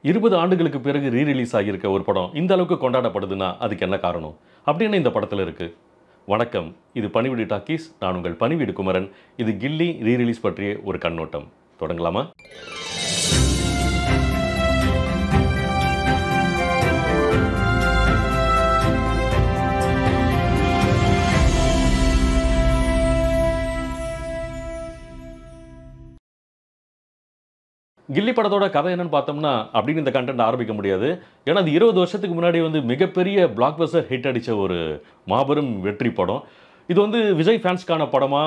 20 ஆண்டுகளுக்கு பிறகு ரிலீஸ் ஆகியிருக்க ஒரு படம் இந்த அளவுக்கு கொண்டாடப்படுதுன்னா அதுக்கு என்ன காரணம் அப்படின்னு இந்த படத்தில் இருக்கு. வணக்கம், இது பணிவிடு டாக்கீஸ். நான் உங்கள் பணிவிடு குமரன். இது கில்லி ரிலீஸ் பற்றிய ஒரு கண்ணோட்டம். தொடங்கலாமா? கில்லி படத்தோட கதை என்னன்னு பார்த்தோம்னா அப்படின்னு இந்த கண்டென்ட் ஆரம்பிக்க முடியாது. ஏன்னா அது 20 வருஷத்துக்கு முன்னாடி மிகப்பெரிய பிளாக் பஸ்டர் ஹிட் அடித்த ஒரு மாபெரும் வெற்றி படம். இது விஜய் ஃபேன்ஸ்க்கான படமா,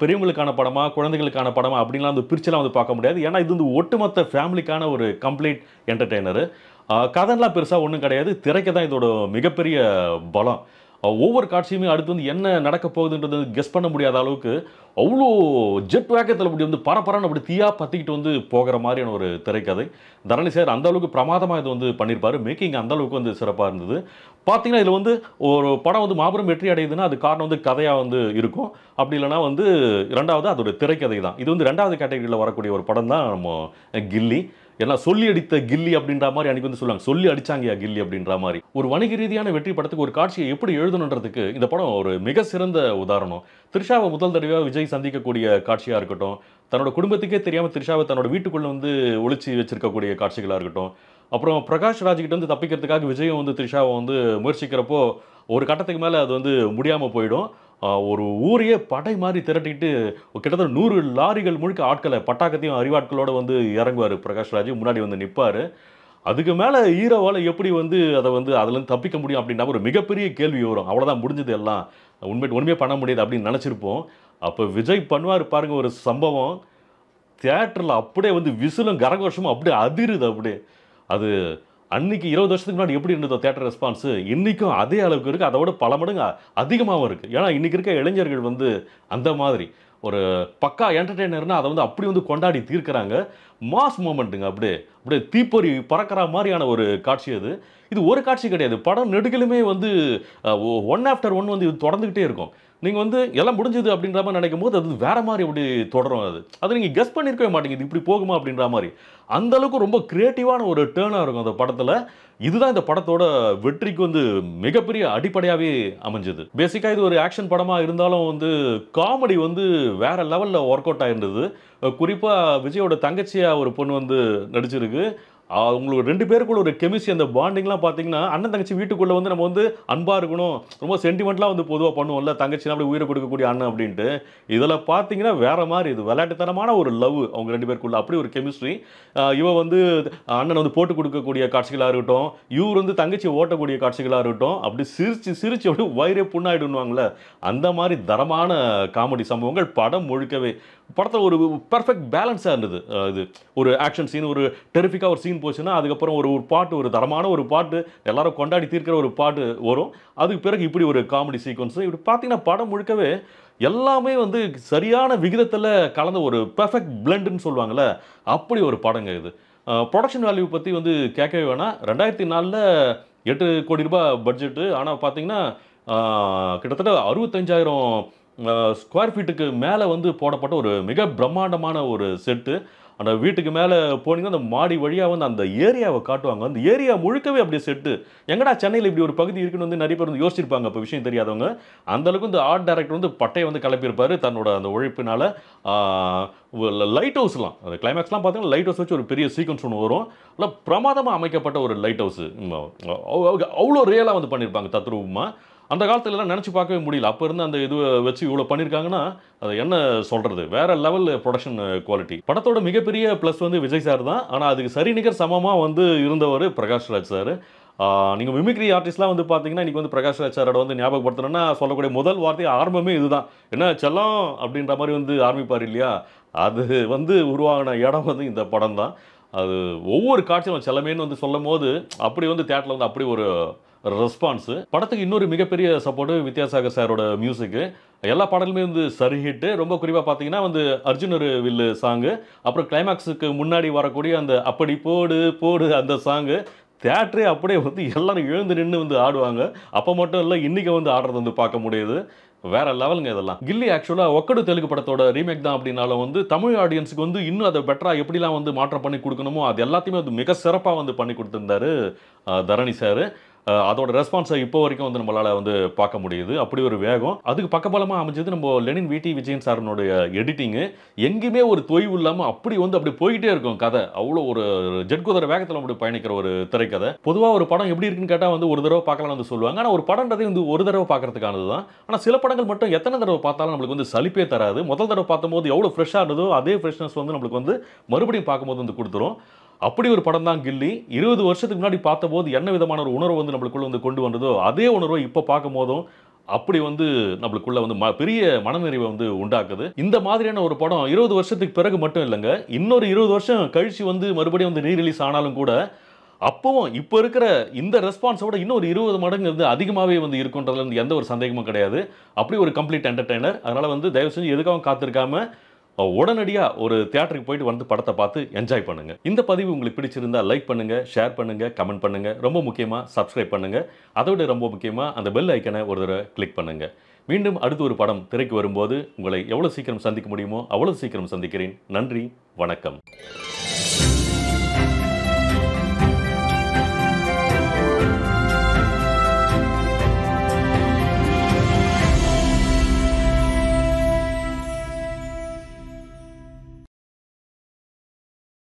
பெரியவங்களுக்கான படமா, குழந்தைகளுக்கான படமா அப்படின்லாம் பிரிச்செல்லாம் பார்க்க முடியாது. ஏன்னா இது ஒட்டுமொத்த ஃபேமிலிக்கான ஒரு கம்ப்ளீட் என்டர்டெய்னர். கதைலாம் பெருசாக ஒன்றும் கிடையாது. திரைக்கு தான் இதோட மிகப்பெரிய பலம். ஒவ்வொரு காட்சியுமே அடுத்து என்ன நடக்க போகுதுன்றது கெஸ் பண்ண முடியாத அளவுக்கு அவ்வளோ ஜெட் வேகத்தில் அப்படி பரபரன்னு அப்படி தீயா பற்றிக்கிட்டு போகிற மாதிரியான ஒரு திரைக்கதை. தரணி சார் அந்த அளவுக்கு பிரமாதமாக இது பண்ணியிருப்பார். மேக்கிங் அந்த அளவுக்கு சிறப்பாக இருந்தது. பார்த்தீங்கன்னா இதில் ஒரு படம் மாபெரும் வெற்றி அடையுதுன்னா அது காரணம் கதையாக இருக்கும். அப்படி இல்லைனா இரண்டாவது அதோட திரைக்கதை தான். இது ரெண்டாவது கேட்டகரியில் வரக்கூடிய ஒரு படம் தான் நம்ம கில்லி. எல்லாம் சொல்லி அடித்த கில்லி அப்படின்ற மாதிரி அன்றைக்கி சொல்லுவாங்க. சொல்லி அடித்தாங்கயா கில்லி அப்படின்ற மாதிரி. ஒரு வணிக ரீதியான வெற்றி படத்துக்கு ஒரு காட்சியை எப்படி எழுதணுன்றதுக்கு இந்த படம் ஒரு மிக சிறந்த உதாரணம். த்ரிஷாவை முதல் தடவையாக விஜய் சந்திக்கக்கூடிய காட்சியாக இருக்கட்டும், தன்னோட குடும்பத்துக்கே தெரியாமல் த்ரிஷாவை தன்னோட வீட்டுக்குள்ளே ஒளிச்சு வச்சிருக்கக்கூடிய காட்சிகளாக இருக்கட்டும், அப்புறம் பிரகாஷ் ராஜ்கிட்ட தப்பிக்கிறதுக்காக விஜயும் த்ரிஷாவை முயற்சிக்கிறப்போ ஒரு கட்டத்துக்கு மேலே அது முடியாமல் போயிடும். ஒரு ஊரையே படை மாதிரி திரட்டிட்டு கிட்டத்தட்ட 100 லாரிகள் முழுக்க ஆட்களை பட்டாக்கத்தையும் அறிவாட்களோடு இறங்குவார். பிரகாஷ் ராஜ் முன்னாடி நிற்பார். அதுக்கு மேலே ஹீரோவால் எப்படி அதை அதுலேருந்து தப்பிக்க முடியும் அப்படின்னா ஒரு மிகப்பெரிய கேள்வி வரும். அவ்வளோதான், முடிஞ்சது எல்லாம், ஒன்றுமே பண்ண முடியாது அப்படின்னு நினச்சிருப்போம். அப்போ விஜய் பண்ணுவார் பாருங்கள் ஒரு சம்பவம். தியேட்டரில் அப்படியே விசிலும் கரகோஷமும் அப்படியே அதிருது. அப்படியே அது அன்றைக்கி 20 வருஷத்துக்கு முன்னாடி எப்படி இருந்ததோ தியேட்டர் ரெஸ்பான்ஸு இன்றைக்கும் அதே அளவுக்கு இருக்குது. அதோட பல மடங்கு அதிகமாகவும் இருக்குது. ஏன்னா இன்றைக்கி இருக்க இளைஞர்கள் அந்த மாதிரி ஒரு பக்கா என்டர்டெய்னர்னால் அதை அப்படி கொண்டாடி தீர்க்கிறாங்க. மாஸ் மூமெண்ட்டுங்க. அப்படியே அப்படியே தீப்பொறி பறக்கிற மாதிரியான ஒரு காட்சி அது. இது ஒரு காட்சி கிடையாது. படம் நெடுகிலுமே ஒன் ஆஃப்டர் ஒன் இது தொடர்ந்துக்கிட்டே இருக்கும். நீங்கள் எல்லாம் முடிஞ்சது அப்படின்ற மாதிரி நினைக்கும் போது அது வேறு மாதிரி அப்படி தொடரும். அது நீங்கள் கெஸ் பண்ணியிருக்கவே மாட்டீங்க இது இப்படி போகுமா அப்படின்ற மாதிரி. அந்தளவுக்கு ரொம்ப க்ரியேட்டிவான ஒரு டேர்னாக இருக்கும் அந்த படத்தில். இதுதான் இந்த படத்தோட வெற்றிக்கு மிகப்பெரிய அடிப்படையாகவே அமைஞ்சது. பேசிக்காக இது ஒரு ஆக்ஷன் படமாக இருந்தாலும் காமெடி வேறு லெவலில் ஒர்க் அவுட் ஆகிருந்தது. குறிப்பாக விஜயோட தங்கச்சியாக ஒரு பொண்ணு நடிச்சிருக்கு. அவங்களுக்கு 2 பேருக்குள்ள ஒரு கெமிஸ்ட்ரி, அந்த பாண்டிங்லாம் பார்த்தீங்கன்னா அண்ணன் தங்கச்சி வீட்டுக்குள்ளே நம்ம அன்பாக இருக்கணும், ரொம்ப சென்டிமெண்ட்லாம் பொதுவாக பண்ணுவோம்ல, தங்கச்சினா அப்படி உயிரை கொடுக்கக்கூடிய அண்ணன் அப்படின்ட்டு. இதில் பார்த்தீங்கன்னா வேறு மாதிரி இது விளையாட்டுத்தனமான ஒரு லவ் அவங்க 2 பேருக்குள்ள அப்படி ஒரு கெமிஸ்ட்ரி. இவ அண்ணன் போட்டு கொடுக்கக்கூடிய காட்சிகளாக இருக்கட்டும், இவர் தங்கச்சியை ஓட்டக்கூடிய காட்சிகளாக இருக்கட்டும், அப்படி சிரிச்சு அப்படி வயிறே புண்ணாயிடுவாங்களே அந்த மாதிரி தரமான காமெடி சம்பவங்கள் படம் முழுக்கவே. படத்தில் ஒரு பெர்ஃபெக்ட் பேலன்ஸாக இருந்தது. இது ஒரு ஆக்ஷன் சீன், ஒரு டெரிஃபிக்காக ஒரு சீன் போச்சுன்னா அதுக்கப்புறம் ஒரு பாட்டு, ஒரு தரமான ஒரு பாட்டு, எல்லாரும் கொண்டாடி தீர்க்கிற ஒரு பாட்டு வரும். அதுக்கு பிறகு இப்படி ஒரு காமெடி சீக்வன்ஸு. இப்படி பார்த்தீங்கன்னா படம் முழுக்கவே எல்லாமே சரியான விகிதத்தில் கலந்த ஒரு பெர்ஃபெக்ட் பிளெண்டுன்னு சொல்லுவாங்கள்ல, அப்படி ஒரு படங்க இது. ப்ரொடக்ஷன் வேல்யூ பற்றி கேட்கவே வேணாம். 2004 8 கோடி ரூபாய் பட்ஜெட்டு. ஆனால் பார்த்தீங்கன்னா கிட்டத்தட்ட 65,000 ஸ்கொயர் ஃபீட்டுக்கு மேலே போடப்பட்ட ஒரு மிக பிரம்மாண்டமான ஒரு செட்டு. அந்த வீட்டுக்கு மேலே போனீங்கன்னா அந்த மாடி வழியாக அந்த ஏரியாவை காட்டுவாங்க. அந்த ஏரியா முழுக்கவே அப்படியே செட்டு. எங்கடா சென்னையில் இப்படி ஒரு பகுதி இருக்குன்னு நிறைய பேர் யோசிச்சிருப்பாங்க. இப்போ விஷயம் தெரியாதவங்க. அந்தளவுக்கு இந்த ஆர்ட் டைரக்டர் பட்டையை கிளப்பியிருப்பார் தன்னோட அந்த உழைப்பினால். லைட் ஹவுஸ்லாம், அந்த கிளைமேக்ஸ்லாம் பார்த்தீங்கன்னா லைட் ஹவுஸ் வச்சு ஒரு பெரிய சீக்வன்ஸ் ஒன்று வரும். நல்லா பிரமாதமாக அமைக்கப்பட்ட ஒரு லைட் ஹவுஸு. அவ்வளோ ரியலாக பண்ணியிருப்பாங்க தத்ரூபமாக. அந்த காலத்துலலாம் நினச்சி பார்க்கவே முடியல. அப்போ இருந்து அந்த இது வச்சு இவ்வளோ பண்ணியிருக்காங்கன்னா அதை என்ன சொல்கிறது, வேறு லெவல் ப்ரொடக்ஷன் குவாலிட்டி. படத்தோட மிகப்பெரிய ப்ளஸ் விஜய் சார் தான். ஆனால் அதுக்கு சரிநிகர் சமமாக இருந்தவர் பிரகாஷ் ராஜ் சார். நீங்கள் மிமிக்ரி ஆர்டிஸ்ட்லாம் பார்த்தீங்கன்னா இன்றைக்கி பிரகாஷ் ராஜ் சாரோட ஞாபகப்படுத்தணும்னா சொல்லக்கூடிய முதல் வார்த்தை ஆரம்பமே இதுதான். என்ன செல்லம் அப்படின்ற மாதிரி ஆரம்பிப்பார் இல்லையா. அது உருவாகின இடம் இந்த படம் தான். அது ஒவ்வொரு காட்சியும் செல்லமேன்னு சொல்லும் போது அப்படி தியேட்டரில் அப்படி ஒரு ரெஸ்பான்ஸு. படத்துக்கு இன்னொரு மிகப்பெரிய சப்போர்ட்டு வித்யாசாகர் சாரோட மியூசிக்கு. எல்லா பாடலுமே சரி ஹிட்டு. ரொம்ப குறிப்பாக பார்த்தீங்கன்னா அர்ஜுன் ஒரு வில்லு சாங்கு, அப்புறம் கிளைமேக்ஸுக்கு முன்னாடி வரக்கூடிய அந்த அப்படி போடு போடு அந்த சாங்கு. தியேட்டரே அப்படியே எல்லாரும் எழுந்து நின்று ஆடுவாங்க. அப்போ மட்டும் இல்லை, இன்றைக்கி ஆடுறது பார்க்க முடியுது. வேற லெவலுங்க இதெல்லாம். கில்லி ஆக்சுவலா ஒக்கடு தெலுங்கு படத்தோட ரீமேக் தான் அப்படின்னாலும் வந்து தமிழ் ஆடியன்ஸ்க்கு வந்து இன்னும் அதை பெட்டரா எப்படிலாம் வந்து மாற்றம் பண்ணி கொடுக்கணுமோ அது எல்லாத்தையுமே வந்து மிக சிறப்பா வந்து பண்ணி கொடுத்திருந்தாரு தரணி சார். அதோட ரெஸ்பான்ஸை இப்போ வரைக்கும் வந்து நம்மளால வந்து பார்க்க முடியுது. அப்படி ஒரு வேகம். அதுக்கு பக்கபலமா அமைஞ்சது நம்ம லெனின் விடி விஜயன் சாரினுடைய எடிட்டிங். எங்கேயுமே ஒரு தொய்வு இல்லாம அப்படி வந்து அப்படி போயிட்டே இருக்கும் கதை. அவ்வளோ ஒரு ஜெட் குதிரை வேகத்துல அப்படி பயணிக்கிற ஒரு திரைக்கதை. பொதுவா ஒரு படம் எப்படி இருக்குன்னு கேட்டா வந்து ஒரு தடவை பார்க்கலாம்னு வந்து சொல்லுவாங்க. ஆனா ஒரு படம்ன்றதே வந்து ஒரு தடவை பார்க்கறதுக்கானது தான். ஆனா சில படங்கள் மட்டும் எத்தனை தடவை பார்த்தாலும் நம்மளுக்கு வந்து சலிப்பே தராது. முதல் தடவை பார்த்தபோது எவ்வளவு ஃப்ரெஷ்ஷா இருந்ததோ அதே ஃப்ரெஷ்னஸ் வந்து நம்மளுக்கு வந்து மறுபடியும் பார்க்கும்போது வந்து கொடுத்துரும். அப்படி ஒரு படம் தான் கில்லி. 20 வருஷத்துக்கு முன்னாடி பார்த்தபோது என்ன விதமான ஒரு உணர்வு வந்து நம்மளுக்குள்ள வந்து கொண்டு வந்ததோ அதே உணர்வை இப்போ பார்க்கும்போதும் அப்படி வந்து நம்மளுக்குள்ள வந்து பெரிய மனநிறைவை வந்து உண்டாக்குது. இந்த மாதிரியான ஒரு படம் 20 வருஷத்துக்கு பிறகு மட்டும் இல்லைங்க, இன்னொரு 20 வருஷம் கழிச்சு வந்து மறுபடியும் வந்து ரீ ரிலீஸ் ஆனாலும் கூட அப்பவும் இப்போ இருக்கிற இந்த ரெஸ்பான்ஸை விட இன்னும் ஒரு 20 மடங்கு வந்து அதிகமாகவே வந்து இருக்குன்றதுல வந்து எந்த ஒரு சந்தேகமும் கிடையாது. அப்படி ஒரு கம்ப்ளீட் என்டர்டெய்னர். அதனால வந்து தயவு செஞ்சு எதுக்காகவும் காத்திருக்காம உடனடியா ஒரு தியேட்டருக்கு போயிட்டு வந்து படத்தை பார்த்து என்ஜாய் பண்ணுங்க. இந்த பதிவு உங்களுக்கு பிடிச்சிருந்தா லைக் பண்ணுங்க, ஷேர் பண்ணுங்க, கமெண்ட் பண்ணுங்க. ரொம்ப முக்கியமா சப்ஸ்கிரைப் பண்ணுங்க. அதை விட ரொம்ப முக்கியமா அந்த பெல் ஐக்கனை ஒரு தடவை கிளிக் பண்ணுங்க. மீண்டும் அடுத்து ஒரு படம் திரைக்கு வரும்போது உங்களை எவ்வளவு சீக்கிரம் சந்திக்க முடியுமோ அவ்வளவு சீக்கிரம் சந்திக்கிறேன். நன்றி, வணக்கம்.